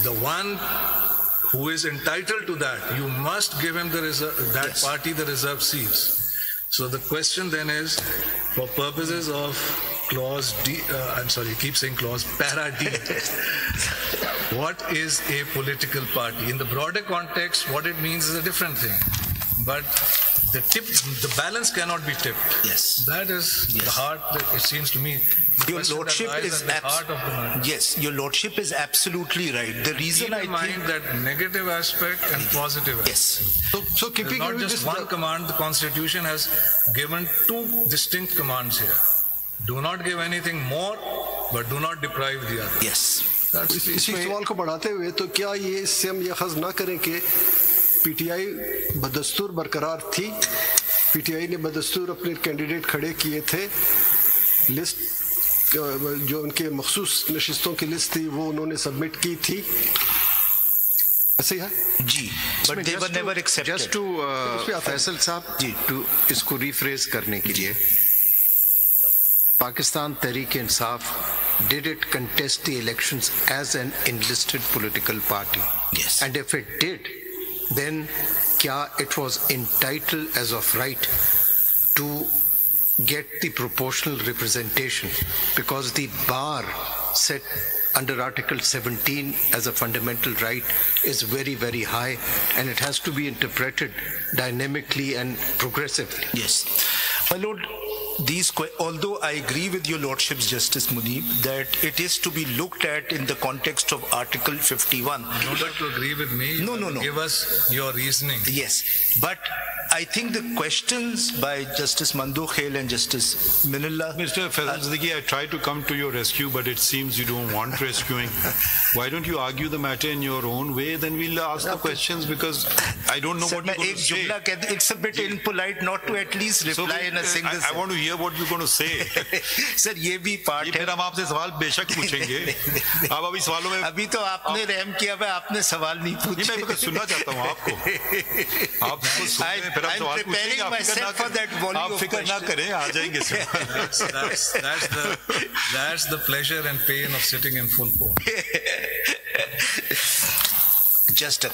the one who is entitled to that, you must give him that party the reserved seats. So the question then is, for purposes of clause D, keep saying clause, para D, what is a political party? In the broader context, what it means is a different thing. But the balance cannot be tipped. Yes. That is the heart, it seems to me. Your Lordship is yes, your Lordship is absolutely right. The reason I mind that negative aspect and positive aspect. Yes. So keeping not just one command, the Constitution has given two distinct commands here. Do not give anything more, but do not deprive the other. Yes. इसी सवाल को बढ़ाते हुए तो क्या ये इससे हम ये अखज़ ना करें कि पीटीआई बदस्तूर बरकरार थी, पीटीआई ने बदस्तूर अपने कैंडिडेट खड़े किए थे, लिस्ट जो उनके मखसूस नशिस्तों की लिस्ट थी वो उन्होंने सबमिट की थी, ऐसे ही है जी, but they were never accepted. Just to Faisal साहब जी, to इसको rephrase करने के लिए, Pakistan Tehreek-e-Insaf, did it contest the elections as an enlisted political party? Yes. And if it did, then kya it was entitled as of right to get the proportional representation, because the bar set under Article 17 as a fundamental right is very, very high, and it has to be interpreted dynamically and progressively. Yes. My Lord, although I agree with your Lordship's Justice Munib that it is to be looked at in the context of Article 51. You don't have to agree with me. No. Give us your reasoning. Yes, but I think the questions by Justice Mandukh Khail and Justice Minullah. Mr. Faisal Siddiqui, I tried to come to your rescue, but it seems you don't want rescuing. Why don't you argue the matter in your own way? Then we'll ask the questions, because I don't know what you're going to say. It's a bit impolite not to at least reply in a single sentence. I want to hear what you're going to say. Sir, ये भी part है. फिर हम आपसे सवाल बेशक पूछेंगे. आप अभी सवालों में अभी तो आपने रहम किया है, आपने सवाल नहीं पूछे. मैं सुनना चाहता हूँ आपको. आप सुन रहे हैं, फिर आप सवाल पूछेंगे. आप फिक्र ना करें, आ जाएंगे. That's the pleasure and pain of sitting in full court. Just a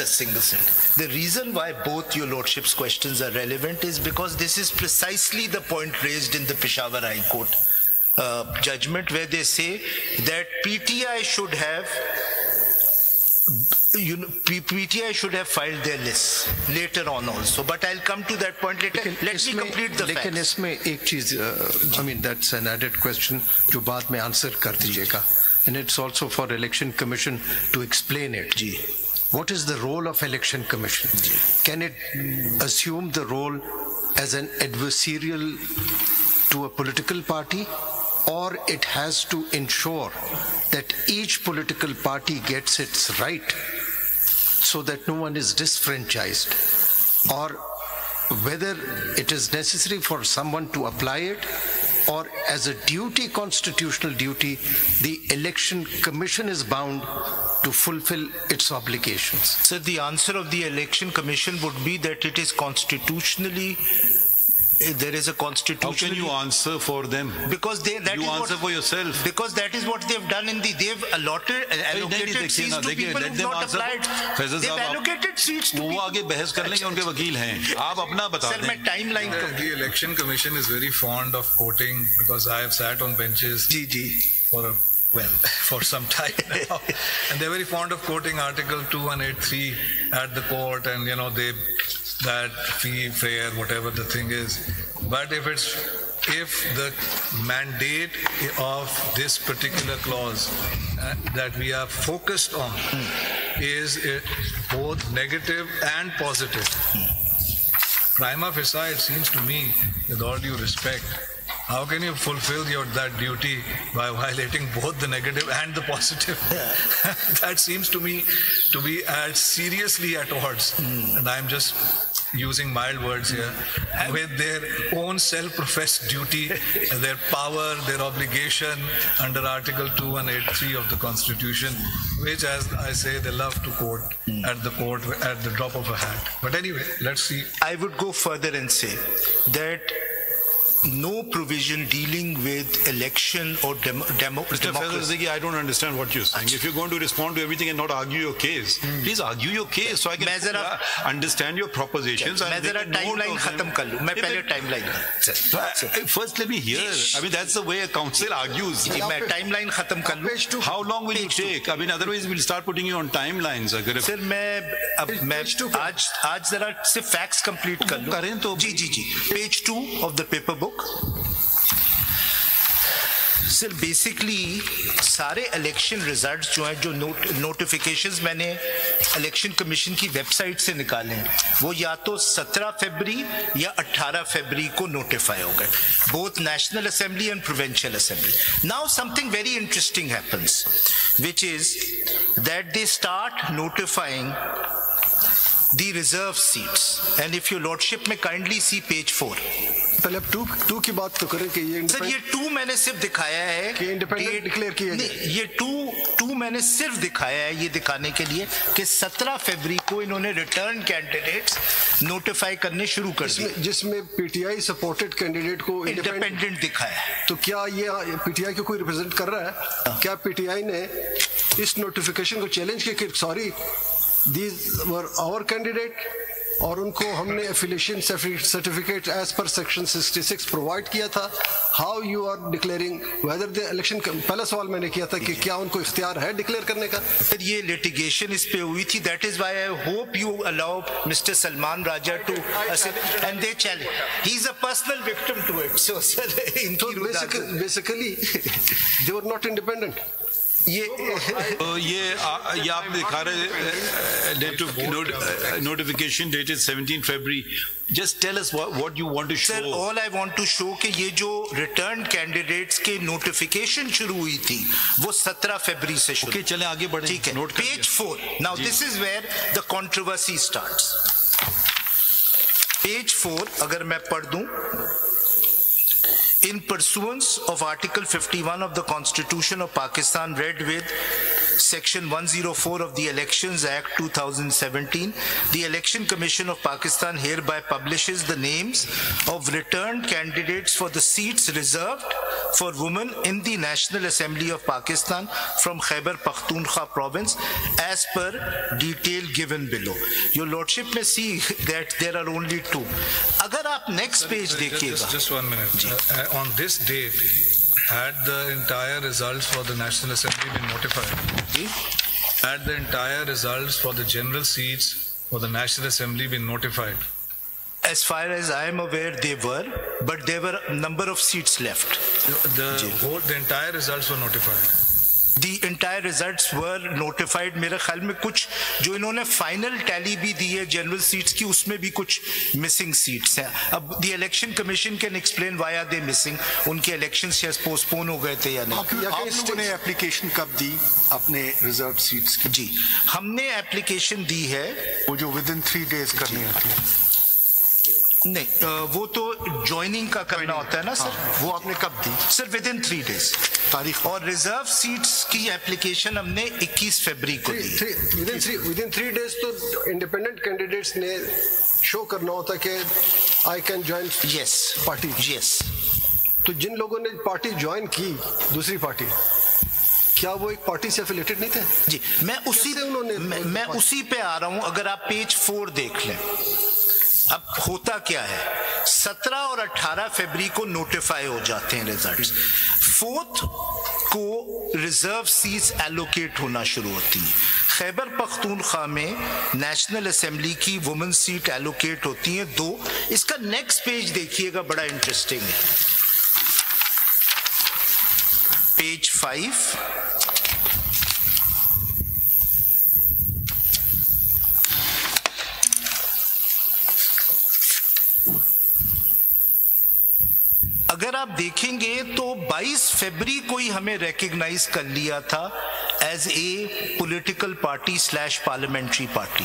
single sentence. The reason why both your Lordship's questions are relevant is because this is precisely the point raised in the Peshawar High Court judgment, where they say that PTI should have filed their lists later on also. But I'll come to that point later. Let me complete the facts. लेकिन इसमें एक चीज, I mean that's an added question जो बाद में answer कर दीजिएगा. And it's also for Election Commission to explain it. What is the role of Election Commission? Can it assume the role as an adversarial to a political party, or it has to ensure that each political party gets its right so that no one is disfranchised, or whether it is necessary for someone to apply it, or as a duty, constitutional duty, the Election Commission is bound to fulfill its obligations? So the answer of the Election Commission would be that it is constitutionally, there is a constitutional. How can you answer for them? Because you answer for yourself. Because that is what they've done they've allocated seats to people who have not applied. They've allocated seats to people. वो आगे बहस कर लेंगे, उनके वकील हैं. आप अपना बता दें. Sir, मैं timeline. The Election Commission is very fond of quoting, because I have sat on benches for some time now, and they're very fond of quoting Article 2183 at the court, and that fee, fair, whatever the thing is. But if the mandate of this particular clause that we are focused on is both negative and positive, prima facie, it seems to me, with all due respect, how can you fulfill that duty by violating both the negative and the positive? That seems to me to be as seriously at odds, and I'm just using mild words here, with their own self-professed duty, their power, their obligation under Article 2183 of the Constitution, which, as I say, they love to quote at the drop of a hat. But anyway, let's see. I would go further and say that no provision dealing with election or democracy. I don't understand what you're saying. If you're going to respond to everything and not argue your case, please argue your case so I can understand your propositions. Timeline khatam kar lu. Main pehle timeline. First, let me hear. I mean, that's the way a council argues. Timeline khatam kar lu. How long will it take? I mean, otherwise we'll start putting you on timelines. Sir, मैं आज जरा से facts complete कर लूं. करें तो जी. Page 2 of the paper book. Sir basically सारे election results जो हैं, जो नोटिफिकेशंस मैंने इलेक्शन कमीशन की वेबसाइट से निकाले हैं, वो या तो 17 फरवरी या 18 फरवरी को नोटिफाई हो गए, both national assembly and provincial assembly. Now something very interesting happens, which is that they start notifying the reserve seats, and if your lordship may kindly see page 4. पहले अब 2 की बात तो करें कि ये सर ये 2 मैंने सिर्फ दिखाया है कि इंडिपेंडेंट डिक्लेयर किया गया. ये 2 मैंने सिर्फ दिखाया है ये दिखाने के लिए कि 17 फरवरी को इन्होंने रिटर्न कैंडिडेट्स नोटिफाई करने शुरू कर दिए, जिसमें पीटीआई सपोर्टेड कैंडिडेट को इंडिपेंडेंट दिखाया है. तो क्या ये पीटीआई को कोई रिप्रेजेंट कर रहा है? क्या पीटीआई ने इस नोटिफिकेशन को चैलेंज किया कि sorry these were our candidate और उनको हमने affiliation certificate as per section 66 provide किया था? How you are declaring whether the election? पहला सवाल मैंने किया था कि क्या उनको इख्तियार है डिक्लेयर करने का? सर ये लिटिगेशन इस पे हुई थी, that is why I hope you allow mister Salman Raja to and they challenge, he is a personal victim to it. So sir basically they were not independent. ये आप दिखा रहे date of notification dated 17 February. Just tell us what you want to show. Sir, all I want to show कि ये जो return candidates के notification शुरू हुई थी वो 17 फरवरी से शुरू. Okay, चलें आगे बढ़ें. ठीक है. Page 4. Now this is where the controversy starts. Page 4 अगर मैं पढ़ दूं, in pursuance of Article 51 of the Constitution of Pakistan, read with Section 104 of the Elections Act 2017, the Election Commission of Pakistan hereby publishes the names of returned candidates for the seats reserved for women in the National Assembly of Pakistan from Khyber Pakhtunkhwa province as per detail given below. Your Lordship may see that there are only 2. अगर आप next page देखिएगा. Just 1 minute. On this date, had the entire results for the National Assembly been notified? Had the entire results for the general seats for the National Assembly been notified? As far as I am aware, they were, but there were a number of seats left. The entire results were notified. The entire results were notified. मेरे ख्याल में कुछ जो इन्होंने final tally भी दी है general seats की, उसमें भी कुछ मिसिंग सीट्स हैं. अब the election commission can explain why are they missing. उनके इलेक्शंस शायद पोस्टपोन हो गए थे या नहीं. आप लोगों ने एप्लीकेशन कब दी अपने रिजर्व सीट्स की? जी हमने एप्लीकेशन दी है, वो जो विद इन 3 days करनी होती है. नहीं वो तो ज्वाइनिंग का करना होता है ना सर. वो आपने कब दी? सर विद इन 3 days तारीख. और रिजर्व सीट्स की एप्लीकेशन हमने 21 फरवरी को दी. विद इन 3 days तो इंडिपेंडेंट कैंडिडेट्स ने शो करना होता कि I can join party. Yes. तो जिन लोगों ने पार्टी ज्वाइन की, दूसरी पार्टी, क्या वो एक पार्टी से एफिलिएटेड नहीं थे? जी मैं उसी पे आ रहा हूं. अगर आप पेज 4 देख लें, अब होता क्या है, 17 और 18 फरवरी को नोटिफाई हो जाते हैं रिजल्ट्स. 4th को रिजर्व सीट्स एलोकेट होना शुरू होती है. खैबर पख्तूनख्वा में नेशनल असेंबली की वुमेन सीट एलोकेट होती हैं 2. इसका नेक्स्ट पेज देखिएगा, बड़ा इंटरेस्टिंग है. पेज 5. अगर आप देखेंगे तो 22 फरवरी को ही हमें रिकॉग्नाइज कर लिया था as a political party / parliamentary party.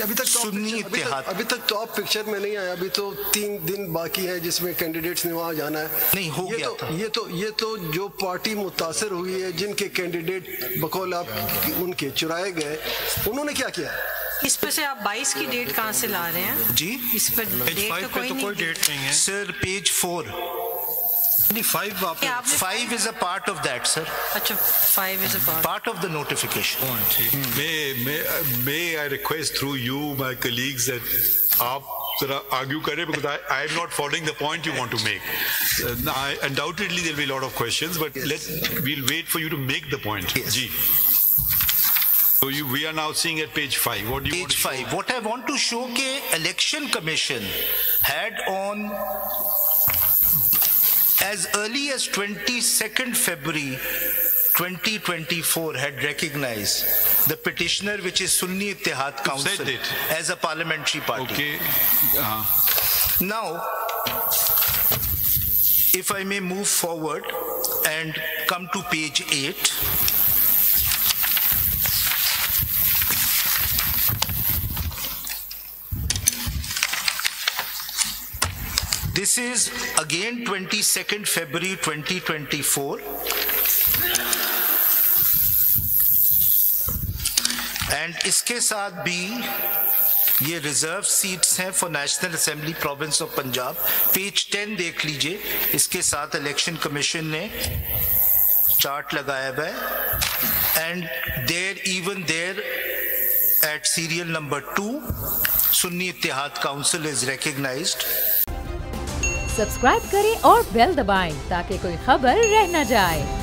अभी तक सुन्नी इत्तेहाद. अभी तक तो आप पिक्चर में नहीं आया. अभी तो 3 दिन बाकी है जिसमें कैंडिडेट्स ने वहां जाना है. नहीं हो गया था. ये तो जो पार्टी मुतासर हुई है, जिनके कैंडिडेट बकौल आप उनके चुराए गए, उन्होंने क्या किया? इस पे से आप 22 की डेट कहाँ से ला रहे हैं जी इस पर डेट तो कोई डेट नहीं है सर पेज 4 नहीं 5 आपने 5 is a part of that sir अच्छा 5 is a part of the notification may I request through you my colleagues that आप जरा argue करें because I am not following the point you want to make. Undoubtedly there will be a lot of questions, but we'll wait for you to make the point. Yes. Ji. So we are now seeing at page 5. What do you page want to 5 what I want to show ke election commission had on as early as 22nd February 2024 had recognized the petitioner, which is Sunni Ittihad Council, as a parliamentary party. Okay. Now, if I may move forward and come to page 8. This is again 22nd February 2024. And इसके साथ भी ये reserve seats हैं for national assembly province of Punjab. Page 10 देख लीजिए, इसके साथ election commission ने चार्ट लगाया हुआ है. And there even there at serial number 2 Sunni Ittehad council is recognized. Subscribe करें और बेल दबाएं ताकि कोई खबर रह न जाए.